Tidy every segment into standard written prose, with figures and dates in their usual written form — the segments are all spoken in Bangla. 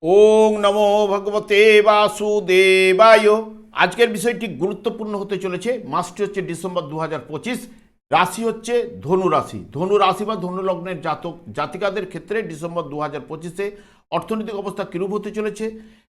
ওং নমো ভগবতে বাসুদেবায়। আজকের বিষয়টি গুরুত্বপূর্ণ হতে চলেছে। মাসটি হচ্ছে ডিসেম্বর 2025। রাশি হচ্ছে ধনু রাশি। ধনু রাশি বা ধনু লগ্নের জাতক জাতিকাদের ক্ষেত্রে ডিসেম্বর 2025-এ অর্থনৈতিক অবস্থা কিরূপ হতে চলেছে,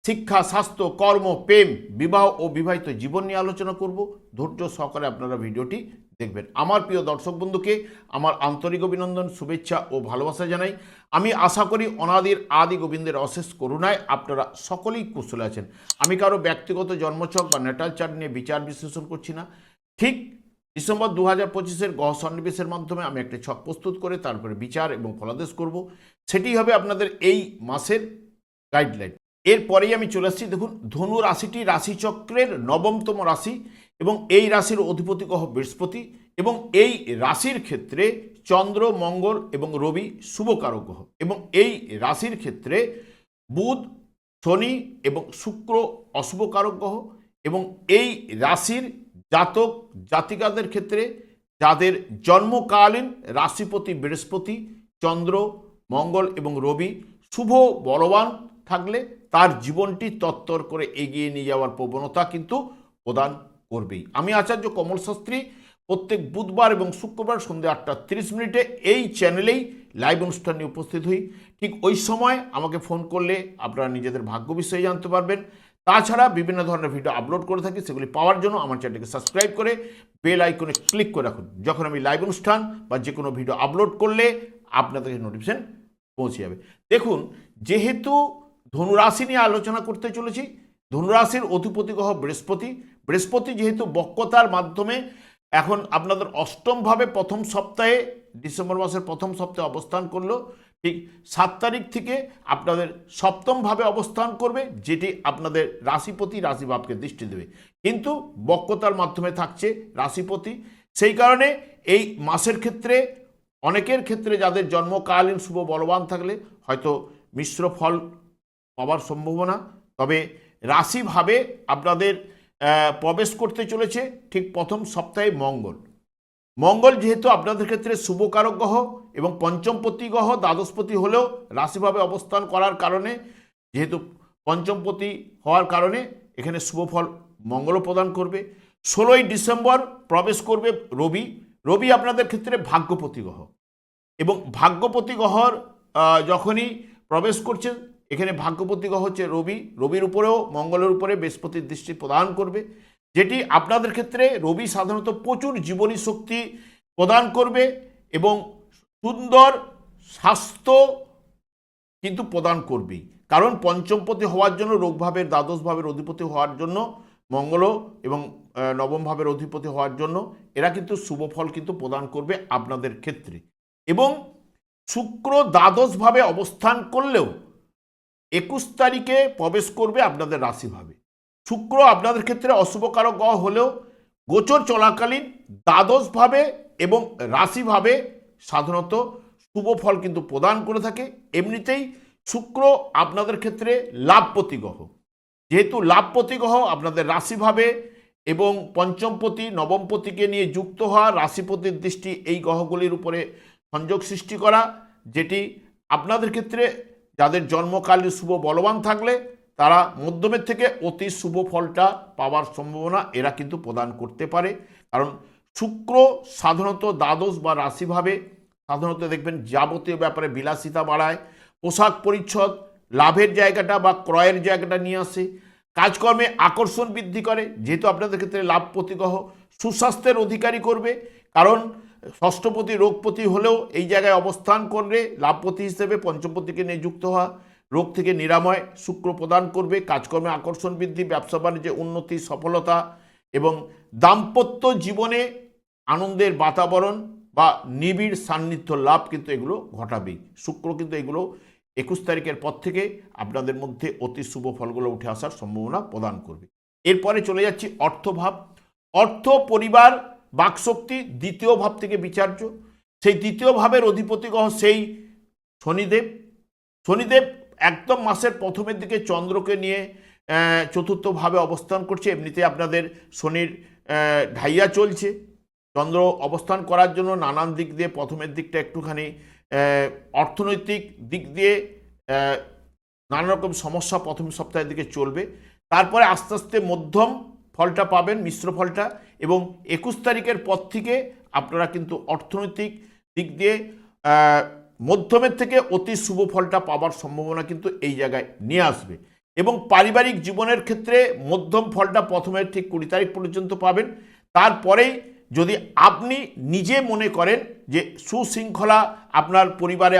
শিক্ষা, স্বাস্থ্য, কর্ম, প্রেম, বিবাহ ও বিবাহিত জীবন নিয়ে আলোচনা করব। ধৈর্য সহকারে আপনারা ভিডিওটি দেখবেন। আমার প্রিয় দর্শক বন্ধুকে আমার আন্তরিক অভিনন্দন, শুভেচ্ছা ও ভালোবাসা জানাই। আমি আশা করি অনাদির আদি গোবিন্দের অশেষ করুণায় আপনারা সকলেই কুশলে আছেন। আমি কারো ব্যক্তিগত জন্মছক বা নেটাল চার্ট নিয়ে বিচার বিশ্লেষণ করছি না। ঠিক ডিসেম্বর 2025-এর গ্রহ সন্নিবেশের মাধ্যমে আমি একটা ছক প্রস্তুত করে তারপরে বিচার এবং ফলাদেশ করব। সেটি হবে আপনাদের এই মাসের গাইডলাইন। এরপরেই আমি চলে আসছি। দেখুন, ধনু রাশিটি রাশিচক্রের নবমতম রাশি এবং এই রাশির অধিপতি গ্রহ বৃহস্পতি, এবং এই রাশির ক্ষেত্রে চন্দ্র, মঙ্গল এবং রবি শুভকারক গ্রহ, এবং এই রাশির ক্ষেত্রে বুধ, শনি এবং শুক্র অশুভকারক গ্রহ। এবং এই রাশির জাতক জাতিকাদের ক্ষেত্রে যাদের জন্মকালীন রাশিপতি বৃহস্পতি, চন্দ্র, মঙ্গল এবং রবি শুভ বলবান থাকলে তার জীবনটি তত্তর করে এগিয়ে নিয়ে যাওয়ার প্রবণতা কিন্তু প্রদান করবেই। আমি আচার্য কমল শাস্ত্রী প্রত্যেক বুধবার এবং শুক্রবার সন্ধ্যে 8:30 এই চ্যানেলেই লাইভ অনুষ্ঠান নিয়ে উপস্থিত হই। ঠিক ওই সময় আমাকে ফোন করলে আপনারা নিজেদের ভাগ্য বিষয়ে জানতে পারবেন। তাছাড়া বিভিন্ন ধরনের ভিডিও আপলোড করে থাকি, সেগুলি পাওয়ার জন্য আমার চ্যানেলকে সাবস্ক্রাইব করে বেল আইকনে ক্লিক করে রাখুন। যখন আমি লাইভ অনুষ্ঠান বা যে কোনো ভিডিও আপলোড করলে আপনাদের নোটিফিকেশন পৌঁছে যাবে। দেখুন, যেহেতু ধনুরাশি নিয়ে আলোচনা করতে চলেছি, ধনুরাশির অধিপতি গ্রহ বৃহস্পতি। বৃহস্পতি যেহেতু বক্রতার মাধ্যমে এখন আপনাদের অষ্টমভাবে প্রথম সপ্তাহে, ডিসেম্বর মাসের প্রথম সপ্তাহে অবস্থান করলো, ঠিক 7 তারিখ থেকে আপনাদের সপ্তমভাবে অবস্থান করবে, যেটি আপনাদের রাশিপতি রাশিভাবকে দৃষ্টি দেবে, কিন্তু বক্রতার মাধ্যমে থাকছে রাশিপতি। সেই কারণে এই মাসের ক্ষেত্রে অনেকের ক্ষেত্রে যাদের জন্মকালীন শুভ বলবান থাকলে হয়তো মিশ্র ফল পাওয়ার সম্ভাবনা। তবে রাশিভাবে আপনাদের প্রবেশ করতে চলেছে ঠিক প্রথম সপ্তাহে মঙ্গল। মঙ্গল যেহেতু আপনাদের ক্ষেত্রে শুভকারক গ্রহ এবং পঞ্চমপতি গ্রহ, দ্বাদশপতি হলেও রাশিভাবে অবস্থান করার কারণে, যেহেতু পঞ্চমপতি হওয়ার কারণে এখানে শুভফল মঙ্গলও প্রদান করবে। 16ই ডিসেম্বর প্রবেশ করবে রবি। রবি আপনাদের ক্ষেত্রে ভাগ্যপতি গ্রহ, এবং ভাগ্যপতি গ্রহর যখনই প্রবেশ করছেন, এখানে ভাগ্যপতি গ্রহ হচ্ছে রবি। রবির উপরেও মঙ্গলের উপরে বৃহস্পতির দৃষ্টি প্রদান করবে, যেটি আপনাদের ক্ষেত্রে রবি সাধারণত প্রচুর জীবনী শক্তি প্রদান করবে এবং সুন্দর স্বাস্থ্য কিন্তু প্রদান করবেই। কারণ পঞ্চমপতি হওয়ার জন্য, রোগভাবের দ্বাদশ ভাবের অধিপতি হওয়ার জন্য, মঙ্গল এবং নবম ভাবের অধিপতি হওয়ার জন্য এরা কিন্তু শুভ ফল কিন্তু প্রদান করবে আপনাদের ক্ষেত্রে। এবং শুক্র দ্বাদশভাবে অবস্থান করলেও 21 তারিখে প্রবেশ করবে আপনাদের রাশিভাবে। শুক্র আপনাদের ক্ষেত্রে অশুভকারক গ্রহ হলেও গোচর চলাকালীন দ্বাদশভাবে এবং রাশিভাবে সাধারণত শুভ ফল কিন্তু প্রদান করে থাকে। এমনিতেই শুক্র আপনাদের ক্ষেত্রে লাভপতি গ্রহ। যেহেতু লাভপতি গ্রহ আপনাদের রাশিভাবে এবং পঞ্চমপতি নবমপতিকে নিয়ে যুক্ত হওয়া, রাশিপতির দৃষ্টি এই গ্রহগুলির উপরে সংযোগ সৃষ্টি করা, যেটি আপনাদের ক্ষেত্রে যাদের জন্মকালীন শুভ বলবান থাকলে তারা মধ্যমের থেকে অতি শুভ ফলটা পাওয়ার সম্ভাবনা এরা কিন্তু প্রদান করতে পারে। কারণ শুক্র সাধারণত দ্বাদশ বা রাশিভাবে সাধারণত দেখবেন যাবতীয় ব্যাপারে বিলাসিতা বাড়ায়, পোশাক পরিচ্ছদ, লাভের জায়গাটা বা ক্রয়ের জায়গাটা নিয়ে আসে, কাজকর্মে আকর্ষণ বৃদ্ধি করে। যেহেতু আপনাদের ক্ষেত্রে লাভপতি গ্রহ সুস্বাস্থ্যের অধিকারী করবে, কারণ ষষ্ঠপতি রোগপতি হলেও এই জায়গায় অবস্থান করবে লাভপতি হিসেবে, পঞ্চমপতিকে নিয়ে যুক্ত হওয়া রোগ থেকে নিরাময় শুক্র প্রদান করবে, কাজকর্মে আকর্ষণ বৃদ্ধি, ব্যবসা বাণিজ্যে উন্নতি, সফলতা এবং দাম্পত্য জীবনে আনন্দের বাতাবরণ বা নিবিড় সান্নিধ্য লাভ কিন্তু এগুলো ঘটাবেই। শুক্র কিন্তু এগুলো 21 তারিখের পর থেকে আপনাদের মধ্যে অতি শুভ ফলগুলো উঠে আসার সম্ভাবনা প্রদান করবে। এরপরে চলে যাচ্ছি অর্থভাব। অর্থ, পরিবার, বাকশক্তি দ্বিতীয় ভাব থেকে বিচার্য। সেই দ্বিতীয় ভাবের অধিপতি গ্রহ সেই শনিদেব। শনিদেব একদম মাসের প্রথমের দিকে চন্দ্রকে নিয়ে চতুর্থভাবে অবস্থান করছে। এমনিতে আপনাদের শনির ঢাইয়া চলছে। চন্দ্র অবস্থান করার জন্য নানান দিক দিয়ে প্রথমের দিকটা একটুখানি অর্থনৈতিক দিক দিয়ে নানা রকম সমস্যা প্রথম সপ্তাহের দিকে চলবে, তারপরে আস্তে আস্তে মধ্যম ফলটা পাবেন, মিশ্র ফলটা, এবং 21 তারিখের পর থেকে আপনারা কিন্তু অর্থনৈতিক দিক দিয়ে মধ্যমের থেকে অতি শুভ ফলটা পাওয়ার সম্ভাবনা কিন্তু এই জায়গায় নিয়ে আসবে। এবং পারিবারিক জীবনের ক্ষেত্রে মধ্যম ফলটা প্রথমে ঠিক 20 তারিখ পর্যন্ত পাবেন। তারপরেই যদি আপনি নিজে মনে করেন যে সুশৃঙ্খলা আপনার পরিবারে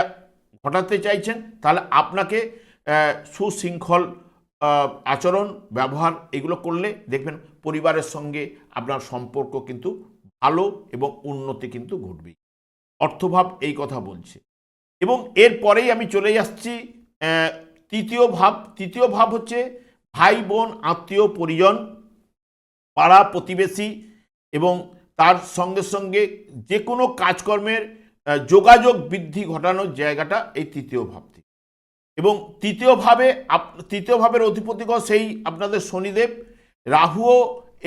ঘটাতে চাইছেন, তাহলে আপনাকে সুশৃঙ্খল আচরণ ব্যবহার এগুলো করলে দেখবেন পরিবারের সঙ্গে আপনার সম্পর্ক কিন্তু ভালো এবং উন্নতি কিন্তু ঘটবে। অর্থভাব এই কথা বলছে। এবং এরপরেই আমি চলে আসছি তৃতীয় ভাব। তৃতীয় ভাব হচ্ছে ভাই বোন, আত্মীয় পরিজন, পাড়া প্রতিবেশী এবং তার সঙ্গে সঙ্গে যে কোনো কাজকর্মের যোগাযোগ বৃদ্ধি ঘটানোর জায়গাটা এই তৃতীয় ভাব থেকে। এবং তৃতীয় ভাবের অধিপতিগণ সেই আপনাদের শনিদেব, রাহুও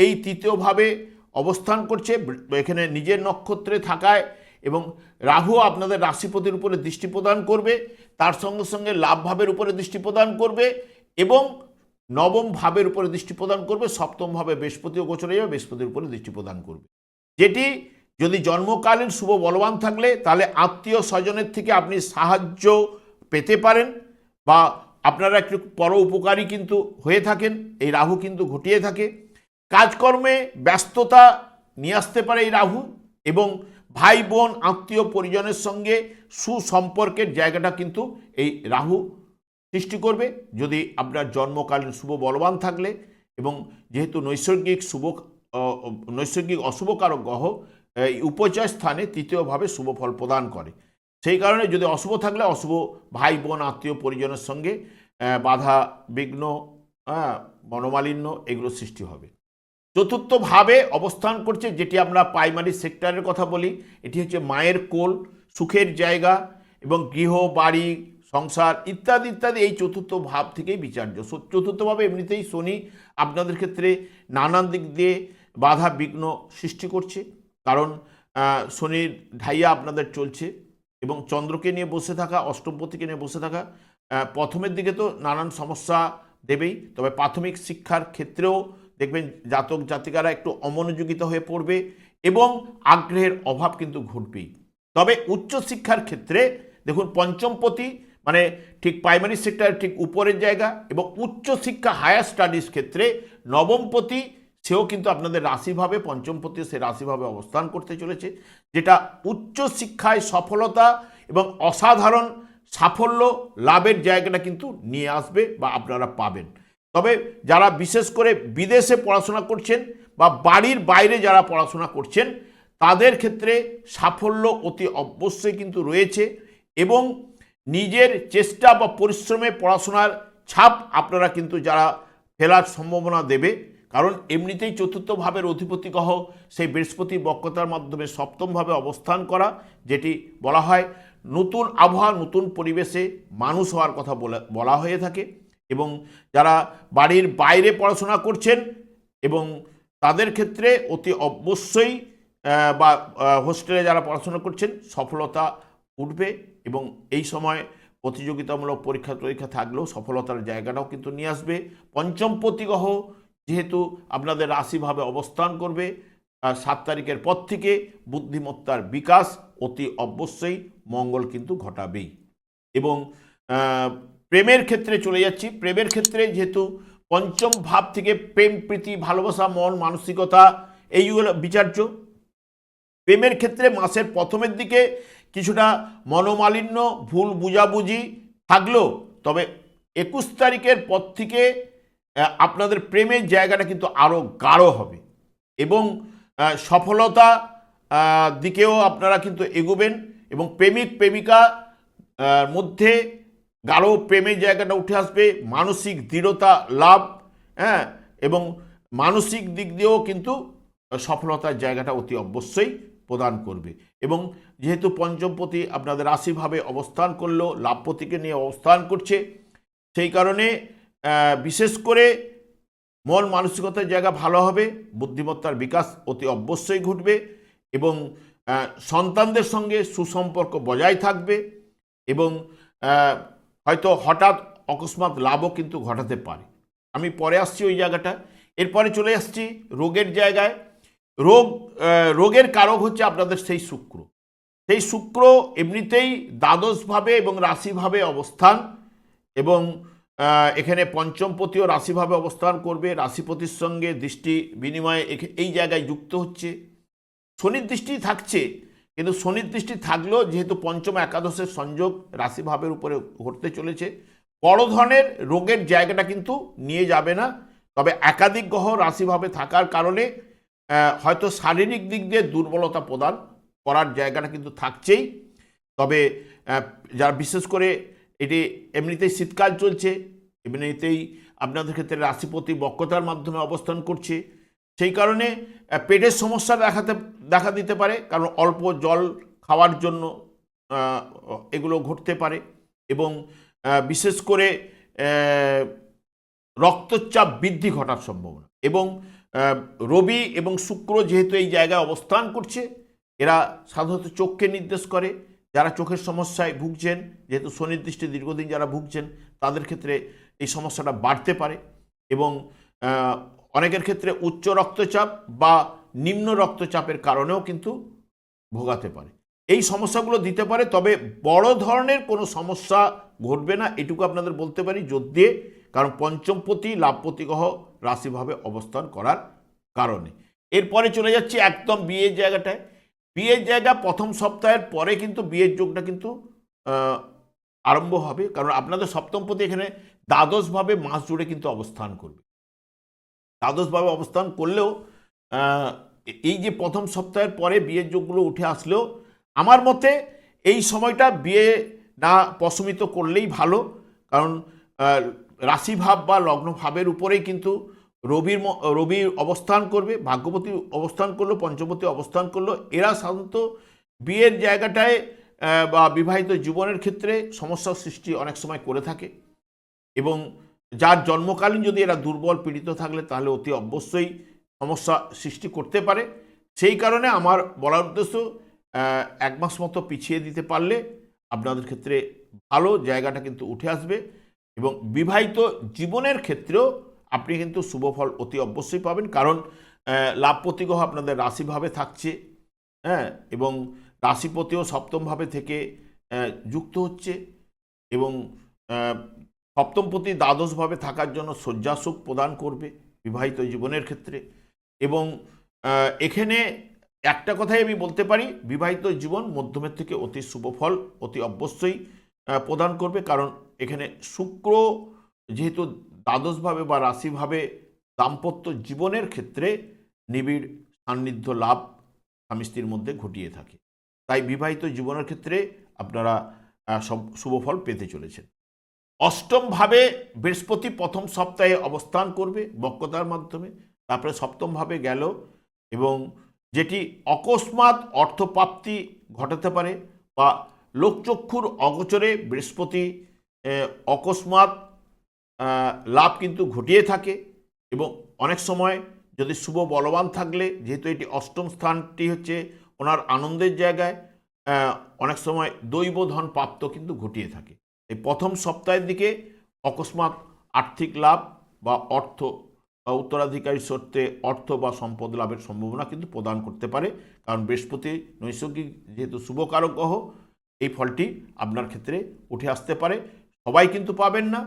এই তৃতীয় ভাবে অবস্থান করছে এখানে নিজের নক্ষত্রে থাকায়, এবং রাহু আপনাদের রাশিপতির উপরে দৃষ্টি প্রদান করবে, তার সঙ্গে সঙ্গে লাভ ভাবের উপরে দৃষ্টি প্রদান করবে এবং নবম ভাবের উপরে দৃষ্টি প্রদান করবে। সপ্তম ভাবে বৃহস্পতিও গোচরে যাবে, বৃহস্পতির উপরে দৃষ্টি প্রদান করবে, যেটি যদি জন্মকালীন শুভ বলবান থাকলে তাহলে আত্মীয় স্বজনের থেকে আপনি সাহায্য পেতে পারেন বা আপনারা একটু পর উপকারী কিন্তু হয়ে থাকেন, এই রাহু কিন্তু ঘটিয়ে থাকে। কাজকর্মে ব্যস্ততা নিয়ে আসতে পারে এই রাহু, এবং ভাই বোন আত্মীয় পরিজনের সঙ্গে সুসম্পর্কের জায়গাটা কিন্তু এই রাহু সৃষ্টি করবে যদি আপনার জন্মকালীন শুভ বলবান থাকলে। এবং যেহেতু নৈসর্গিক অশুভকারক গ্রহ এই উপচয় স্থানে তৃতীয়ভাবে শুভ ফল প্রদান করে, সেই কারণে যদি অশুভ থাকলে অশুভ ভাই বোন আত্মীয় পরিজনের সঙ্গে বাধা বিঘ্ন, মনোমালিন্য এগুলো সৃষ্টি হবে। চতুর্থ ভাবে অবস্থান করছে যেটি আমরা প্রাইমারি সেক্টরের কথা বলি, এটি হচ্ছে মায়ের কোল, সুখের জায়গা এবং গৃহ বাড়ি সংসার ইত্যাদি ইত্যাদি এই চতুর্থ ভাব থেকেই বিচার্য। চতুর্থ ভাবে এমনিতেই শনি আপনাদের ক্ষেত্রে নানান দিক দিয়ে বাধা বিঘ্ন সৃষ্টি করছে, কারণ শনির ঢাইয়া আপনাদের চলছে এবং চন্দ্রকে নিয়ে বসে থাকা, অষ্টমপতিকে নিয়ে বসে থাকা প্রথমের দিকে তো নানান সমস্যা দেবেই, তবে প্রাথমিক শিক্ষার ক্ষেত্রেও দেখবেন জাতক জাতিকারা একটু অমনোযোগিত হয়ে পড়বে এবং আগ্রহের অভাব কিন্তু ঘটবেই। তবে উচ্চশিক্ষার ক্ষেত্রে দেখুন পঞ্চমপতি মানে ঠিক প্রাইমারি সেক্টরের ঠিক উপরের জায়গা, এবং উচ্চশিক্ষা হায়ার স্টাডিজ ক্ষেত্রে নবমপতি সেও কিন্তু আপনাদের রাশিভাবে, পঞ্চমপতি সে রাশিভাবে অবস্থান করতে চলেছে, যেটা উচ্চশিক্ষায় সফলতা এবং অসাধারণ সাফল্য লাভের জায়গাটা কিন্তু নিয়ে আসবে বা আপনারা পাবেন। তবে যারা বিশেষ করে বিদেশে পড়াশোনা করছেন বা বাড়ির বাইরে যারা পড়াশোনা করছেন তাদের ক্ষেত্রে সাফল্য অতি অবশ্যই কিন্তু রয়েছে, এবং নিজের চেষ্টা বা পরিশ্রমে পড়াশোনার ছাপ আপনারা কিন্তু যারা ফেলার সম্ভাবনা দেবে, কারণ এমনিতেই চতুর্থ ভাবের অধিপতি গ্রহ সেই বৃহস্পতি বক্রতার মাধ্যমে সপ্তমভাবে অবস্থান করা, যেটি বলা হয় নতুন আবহাওয়া নতুন পরিবেশে মানুষ হওয়ার কথা বলা হয়ে থাকে। এবং যারা বাড়ির বাইরে পড়াশোনা করছেন এবং তাদের ক্ষেত্রে অতি অবশ্যই বা হোস্টেলে যারা পড়াশোনা করছেন সফলতা উঠবে, এবং এই সময় প্রতিযোগিতামূলক পরীক্ষা থাকলেও সফলতার জায়গাটাও কিন্তু নিয়ে আসবে। পঞ্চমপতি গ্রহ যেহেতু আপনাদের রাশিভাবে অবস্থান করবে 7 তারিখের পর থেকে বুদ্ধিমত্তার বিকাশ অতি অবশ্যই মঙ্গল কিন্তু ঘটাবেই। এবং প্রেমের ক্ষেত্রে চলে যাচ্ছি। প্রেমের ক্ষেত্রে যেহেতু পঞ্চম ভাব থেকে প্রেম প্রীতি ভালোবাসা মন মানসিকতা এইগুলো বিচার্য, প্রেমের ক্ষেত্রে মাসের প্রথমের দিকে কিছুটা মনোমালিন্য ভুল বুঝাবুঝি থাকলেও তবে 21 তারিখের পর থেকে আপনাদের প্রেমের জায়গাটা কিন্তু আরও গাঢ় হবে এবং সফলতা দিকেও আপনারা কিন্তু এগোবেন, এবং প্রেমিক প্রেমিকা মধ্যে গাঢ় প্রেমের জায়গাটা উঠে আসবে, মানসিক দৃঢ়তা লাভ, এবং মানসিক দিক দিয়েও কিন্তু সফলতার জায়গাটা অতি অবশ্যই প্রদান করবে। এবং যেহেতু পঞ্চমপতি আপনাদের রাশিভাবে অবস্থান করলেও লাভপতিকে নিয়ে অবস্থান করছে, সেই কারণে বিশেষ করে মন মানসিকতার জায়গা ভালো হবে, বুদ্ধিমত্তার বিকাশ অতি অবশ্যই ঘটবে, এবং সন্তানদের সঙ্গে সুসম্পর্ক বজায় থাকবে, এবং হয়তো হঠাৎ অকস্মাৎ লাভও কিন্তু ঘটাতে পারে। আমি পরে আসছি ওই জায়গাটা। এরপরে চলে আসছি রোগের জায়গায়। রোগের কারক হচ্ছে আপনাদের সেই শুক্র। সেই শুক্র এমনিতেই দ্বাদশভাবে এবং রাশিভাবে অবস্থান, এবং এখানে পঞ্চমপতিও রাশিভাবে অবস্থান করবে, রাশিপতির সঙ্গে দৃষ্টি বিনিময়ে এই জায়গায় যুক্ত হচ্ছে। শনির দৃষ্টি থাকছে, কিন্তু শনির দৃষ্টি থাকলেও যেহেতু পঞ্চম একাদশের সংযোগ রাশিভাবের উপরে ঘটতে চলেছে, বড় ধরনের রোগের জায়গাটা কিন্তু নিয়ে যাবে না। তবে একাধিক গ্রহ রাশিভাবে থাকার কারণে হয়তো শারীরিক দিক দিয়ে দুর্বলতা প্রদান করার জায়গাটা কিন্তু থাকছেই। তবে যারা বিশেষ করে এটি এমনিতেই শীতকাল চলছে, এমনিতেই আপনাদের ক্ষেত্রে রাশিপতি বক্রতার মাধ্যমে অবস্থান করছে, সেই কারণে পেটের সমস্যা দেখা দিতে পারে, কারণ অল্প জল খাওয়ার জন্য এগুলো ঘটতে পারে। এবং বিশেষ করে রক্তচাপ বৃদ্ধি ঘটার সম্ভাবনা। এবং রবি এবং শুক্র যেহেতু এই জায়গায় অবস্থান করছে, এরা সাধারণত চোখকে নির্দেশ করে। যারা চোখের সমস্যায় ভুগছেন, যেহেতু শনির দৃষ্টি দীর্ঘদিন যারা ভুগছেন, তাদের ক্ষেত্রে এই সমস্যাটা বাড়তে পারে। এবং অনেকের ক্ষেত্রে উচ্চ রক্তচাপ বা নিম্ন রক্তচাপের কারণেও কিন্তু ভোগাতে পারে। এই সমস্যাগুলো দিতে পারে, তবে বড় ধরনের কোনো সমস্যা ঘটবে না, এটুকু আপনাদের বলতে পারি জোর দিয়ে, কারণ পঞ্চমপতি লাভপতি গ্রহ রাশিভাবে অবস্থান করার কারণে। এরপরে চলে যাচ্ছি একদম বিয়ের জায়গাটায়। বিয়ের জায়গা প্রথম সপ্তাহের পরে কিন্তু বিয়ের যোগটা কিন্তু আরম্ভ হবে, কারণ আপনাদের সপ্তমপতি এখানে দ্বাদশভাবে মাস জুড়ে কিন্তু অবস্থান করবে। দ্বাদশভাবে অবস্থান করলেও এই যে প্রথম সপ্তাহের পরে বিয়ের যোগগুলো উঠে আসলেও আমার মতে এই সময়টা বিয়ে না প্রশমিত করলেই ভালো, কারণ রাশিভাব বা লগ্নভাবের উপরেই কিন্তু রবির অবস্থান করবে, ভাগ্যপতি অবস্থান করলো, পঞ্চমপতি অবস্থান করলো। এরা সাধারণত বিয়ের জায়গাটায় বা বিবাহিত জীবনের ক্ষেত্রে সমস্যার সৃষ্টি অনেক সময় করে থাকে, এবং যার জন্মকালীন যদি এরা দুর্বল পীড়িত থাকলে তাহলে অতি অবশ্যই সমস্যা সৃষ্টি করতে পারে। সেই কারণে আমার বলার উদ্দেশ্য, এক মাস মতো পিছিয়ে দিতে পারলে আপনাদের ক্ষেত্রে ভালো জায়গাটা কিন্তু উঠে আসবে, এবং বিবাহিত জীবনের ক্ষেত্রেও আপনি কিন্তু শুভফল অতি অবশ্যই পাবেন, কারণ লাভপতি গ্রহ আপনাদের রাশিভাবে থাকছে, হ্যাঁ, এবং রাশিপতিও সপ্তমভাবে থেকে যুক্ত হচ্ছে, এবং সপ্তমপতি দ্বাদশভাবে থাকার জন্য শয্যাসুখ প্রদান করবে বিবাহিত জীবনের ক্ষেত্রে। এবং এখানে একটা কথাই আমি বলতে পারি, বিবাহিত জীবন মধ্যমের থেকে অতি শুভফল অতি অবশ্যই প্রদান করবে, কারণ এখানে শুক্র যেহেতু দ্বাদশভাবে বা রাশিভাবে দাম্পত্য জীবনের ক্ষেত্রে নিবিড় সান্নিধ্য লাভ স্বামী স্ত্রীর মধ্যে ঘটিয়ে থাকে, তাই বিবাহিত জীবনের ক্ষেত্রে আপনারা সব শুভফল পেতে চলেছেন। অষ্টমভাবে বৃহস্পতি প্রথম সপ্তাহে অবস্থান করবে বক্রতার মাধ্যমে, তারপরে সপ্তমভাবে গেল, এবং যেটি অকস্মাৎ অর্থপ্রাপ্তি ঘটাতে পারে, বা লোকচক্ষুর অগোচরে বৃহস্পতি অকস্মাৎ লাভ কিন্তু ঘটিয়ে থাকে। এবং অনেক সময় যদি শুভ বলবান থাকলে, যেহেতু এটি অষ্টম স্থানটি হচ্ছে ওনার আনন্দের জায়গায়, অনেক সময় দৈব ধন প্রাপ্ত কিন্তু ঘটিয়ে থাকে। এই প্রথম সপ্তাহের দিকে অকস্মাৎ আর্থিক লাভ বা অর্থ বা উত্তরাধিকারী সূত্রে অর্থ বা সম্পদ লাভের সম্ভাবনা কিন্তু প্রদান করতে পারে, কারণ বৃহস্পতি নৈসর্গিক যেহেতু শুভকারক গ্রহ, এই ফলটি আপনার ক্ষেত্রে উঠে আসতে পারে। সবাই কিন্তু পাবেন না,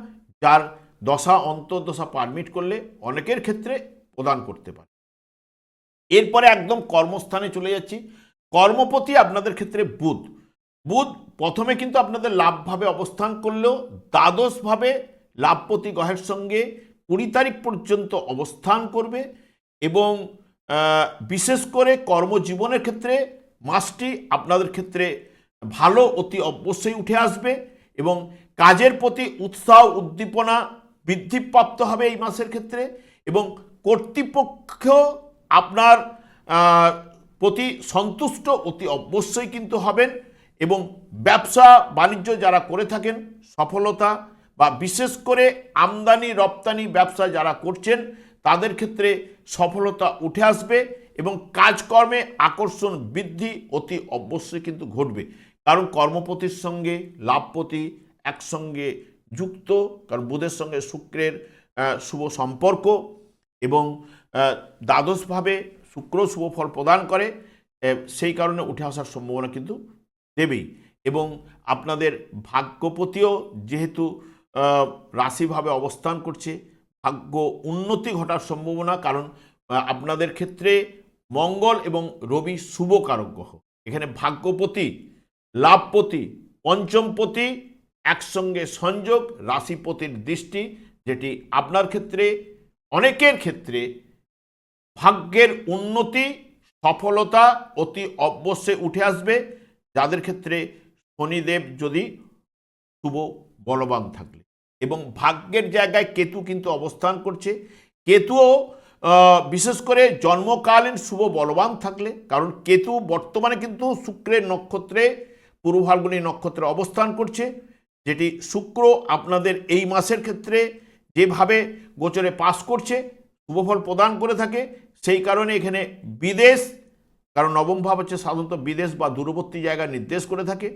যার দশা অন্তর্দশা পারমিট করলে অনেকের ক্ষেত্রে প্রদান করতে পারে। এরপরে একদম কর্মস্থানে চলে যাচ্ছি। কর্মপতি আপনাদের ক্ষেত্রে বুধ প্রথমে কিন্তু আপনাদের লাভভাবে অবস্থান করলেও দ্বাদশভাবে লাভপতি গ্রহের সঙ্গে 20 তারিখ পর্যন্ত অবস্থান করবে, এবং বিশেষ করে কর্মজীবনের ক্ষেত্রে মাসটি আপনাদের ক্ষেত্রে ভালো অতি অবশ্যই উঠে আসবে, এবং কাজের প্রতি উৎসাহ উদ্দীপনা বৃদ্ধিপ্রাপ্ত হবে এই মাসের ক্ষেত্রে, এবং কর্তৃপক্ষ আপনার প্রতি সন্তুষ্ট অতি অবশ্যই কিন্তু হবেন, এবং ব্যবসা বাণিজ্য যারা করে থাকেন সফলতা, বা বিশেষ করে আমদানি রপ্তানি ব্যবসা যারা করছেন তাদের ক্ষেত্রে সফলতা উঠে আসবে, এবং কাজকর্মে আকর্ষণ বৃদ্ধি অতি অবশ্যই কিন্তু ঘটবে, কারণ কর্মপতির সঙ্গে লাভপতি একসঙ্গে যুক্ত, কারণ বুধের সঙ্গে শুক্রের শুভ সম্পর্ক এবং দ্বাদশভাবে শুক্র শুভ ফল প্রদান করে, সেই কারণে উঠে আসার সম্ভাবনা কিন্তু দেবেই। এবং আপনাদের ভাগ্যপতিও যেহেতু রাশিভাবে অবস্থান করছে, ভাগ্য উন্নতি ঘটার সম্ভাবনা, কারণ আপনাদের ক্ষেত্রে মঙ্গল এবং রবি শুভ কারক গ্রহ। এখানে ভাগ্যপতি, লাভপতি, পঞ্চমপতি একসঙ্গে সংযোগ, রাশিপতির দৃষ্টি, যেটি আপনার ক্ষেত্রে অনেকের ক্ষেত্রে ভাগ্যের উন্নতি সফলতা অতি অবশ্যই উঠে আসবে, যাদের ক্ষেত্রে শনিদেব যদি শুভ বলবান থাকলে। এবং ভাগ্যের জায়গায় কেতু কিন্তু অবস্থান করছে, কেতুও বিশেষ করে জন্মকালীন শুভ বলবান থাকলে, কারণ কেতু বর্তমানে কিন্তু শুক্রের নক্ষত্রে পূর্ব ফাল্গুনী নক্ষত্রে অবস্থান করছে, যেটি শুক্র আপনাদের এই মাসের ক্ষেত্রে যেভাবে গোচরে পাস করছে শুভফল প্রদান করে থাকে। সেই কারণে এখানে বিদেশ, কারণ নবম ভাব হচ্ছে সাধারণত বিদেশ বা দূরবর্তী জায়গা নির্দেশ করে থাকে,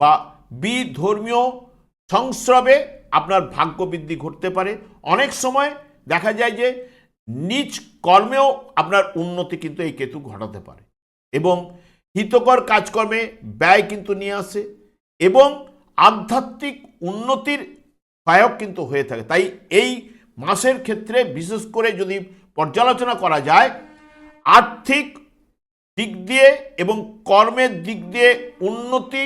বা বিধর্মীয় সংস্রবে আপনার ভাগ্য বৃদ্ধি ঘটতে পারে। অনেক সময় দেখা যায় যে নিজ কর্মেও আপনার উন্নতি কিন্তু এই কেতু ঘটাতে পারে, এবং হিতকর কাজকর্মে ব্যয় কিন্তু নিয়ে আসে, এবং আধ্যাত্মিক উন্নতির সহায়ক কিন্তু হয়ে থাকে। তাই এই মাসের ক্ষেত্রে বিশেষ করে যদি পর্যালোচনা করা যায়, আর্থিক দিক দিয়ে এবং কর্মের দিক দিয়ে উন্নতি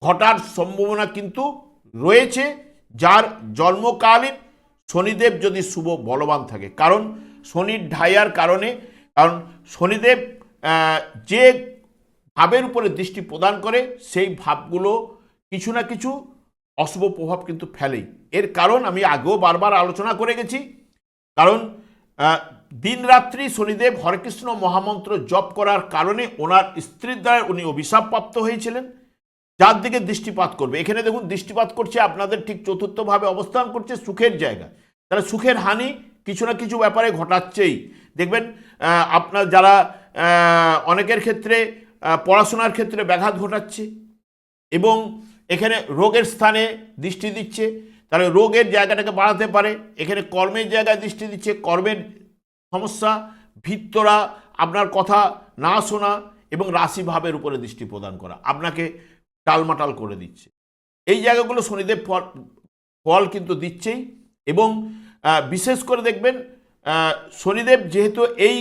ঘটার সম্ভাবনা কিন্তু রয়েছে, যার জন্মকালীন শনিদেব যদি শুভ বলবান থাকে। কারণ শনির ঢাইয়ার কারণে, কারণ শনিদেব যে ভাবের উপরে দৃষ্টি প্রদান করে সেই ভাবগুলো কিছু না কিছু অশুভ প্রভাব কিন্তু ফেলেই। এর কারণ আমি আগেও বারবার আলোচনা করে গেছি, কারণ দিনরাত্রি শনিদেব হরেকৃষ্ণ মহামন্ত্র জপ করার কারণে ওনার স্ত্রীর দ্বারা উনি অভিশাপপ্রাপ্ত হয়েছিলেন, যার দিকে দৃষ্টিপাত করবে। এখানে দেখুন দৃষ্টিপাত করছে আপনাদের ঠিক চতুর্থভাবে অবস্থান করছে সুখের জায়গা, তাহলে সুখের হানি কিছু না কিছু ব্যাপারে ঘটাচ্ছেই। দেখবেন আপনার যারা অনেকের ক্ষেত্রে পড়াশোনার ক্ষেত্রে ব্যাঘাত ঘটাচ্ছে, এবং এখানে রোগের স্থানে দৃষ্টি দিচ্ছে, তাহলে রোগের জায়গাটাকে বাড়াতে পারে। এখানে কর্মের জায়গায় দৃষ্টি দিচ্ছে, কর্মের সমস্যা, ভিত্তরা আপনার কথা না শোনা, এবং রাশিভাবের উপরে দৃষ্টি প্রদান করা আপনাকে টালমাটাল করে দিচ্ছে। এই জায়গাগুলো শনিদেব ফল কিন্তু দিচ্ছেই। এবং বিশেষ করে দেখবেন শনিদেব যেহেতু এই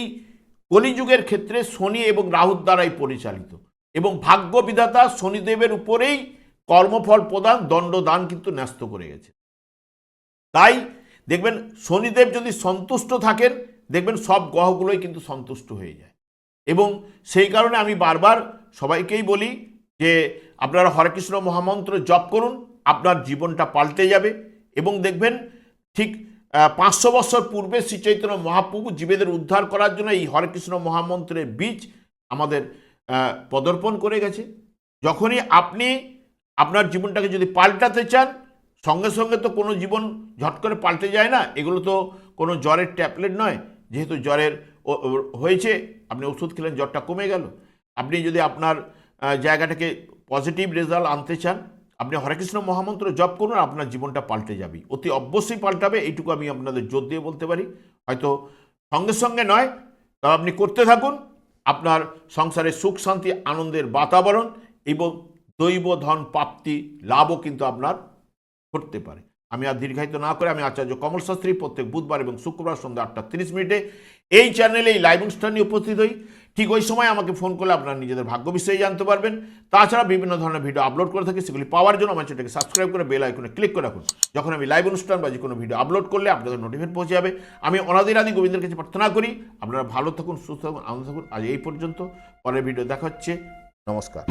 কলিযুগের ক্ষেত্রে শনি এবং রাহুর দ্বারাই পরিচালিত, এবং ভাগ্য বিধাতা শনিদেবের উপরেই কর্মফল প্রদান, দণ্ডদান কিন্তু ন্যস্ত করে গেছে। তাই দেখবেন শনিদেব যদি সন্তুষ্ট থাকেন, দেখবেন সব গ্রহগুলোই কিন্তু সন্তুষ্ট হয়ে যায়। এবং সেই কারণে আমি বারবার সবাইকেই বলি যে আপনারা হরেকৃষ্ণ মহামন্ত্র জপ করুন, আপনার জীবনটা পাল্টে যাবে। এবং দেখবেন ঠিক 500 বছর পূর্বে শ্রী চৈতন্য মহাপ্রভু জীবেদের উদ্ধার করার জন্য এই হরেকৃষ্ণ মহামন্ত্রের বীজ আমাদের পদার্পণ করে গেছে। যখনই আপনি আপনার জীবনটাকে যদি পাল্টাতে চান, সঙ্গে সঙ্গে তো কোনো জীবন ঝট করে পাল্টে যায় না, এগুলো তো কোনো জ্বরের ট্যাবলেট নয়। যেহেতু জ্বরের হয়েছে, আপনি ওষুধ খেলেন, জ্বরটা কমে গেল। আপনি যদি আপনার জায়গাটাকে পজিটিভ রেজাল্ট আনতে চান, আপনি হরেকৃষ্ণ মহামন্ত্র জপ করুন, আপনার জীবনটা পাল্টে যাবে, অতি অবশ্যই পাল্টাবে। এইটুকু আমি আপনাদের জোর দিয়ে বলতে পারি। হয়তো সঙ্গে সঙ্গে নয়, তবে আপনি করতে থাকুন, আপনার সংসারে সুখ শান্তি আনন্দের বাতাবরণ এবং দৈব ধন প্রাপ্তি লাভও কিন্তু আপনার ঘটতে পারে। আমি আর দীর্ঘায়িত না করে আমি আচার্য কমল শাস্ত্রী প্রত্যেক বুধবার এবং শুক্রবার সন্ধ্যা 8:30 এই চ্যানেলে এই লাইভ অনুষ্ঠান নিয়ে উপস্থিত হই। ঠিক ওই সময় আমাকে ফোন করলে আপনারা নিজেদের ভাগ্য বিষয়ে জানতে পারবেন। তাছাড়া বিভিন্ন ধরনের ভিডিও আপলোড করে থাকি, সেগুলি পাওয়ার জন্য আমার চ্যানেলটাকে সাবস্ক্রাইব করে বেল আইকনে ক্লিক করে রাখুন। যখন আমি লাইভ অনুষ্ঠান বা যে কোনো ভিডিও আপলোড করলে আপনাদের নোটিফিকেশন পৌঁছে যাবে। আমি অনাদিরাদি গোবিন্দের কাছে প্রার্থনা করি আপনারা ভালো থাকুন, সুস্থ থাকুন, আনন্দ থাকুন। আজ এই পর্যন্ত, পরের ভিডিও দেখা হচ্ছে। নমস্কার।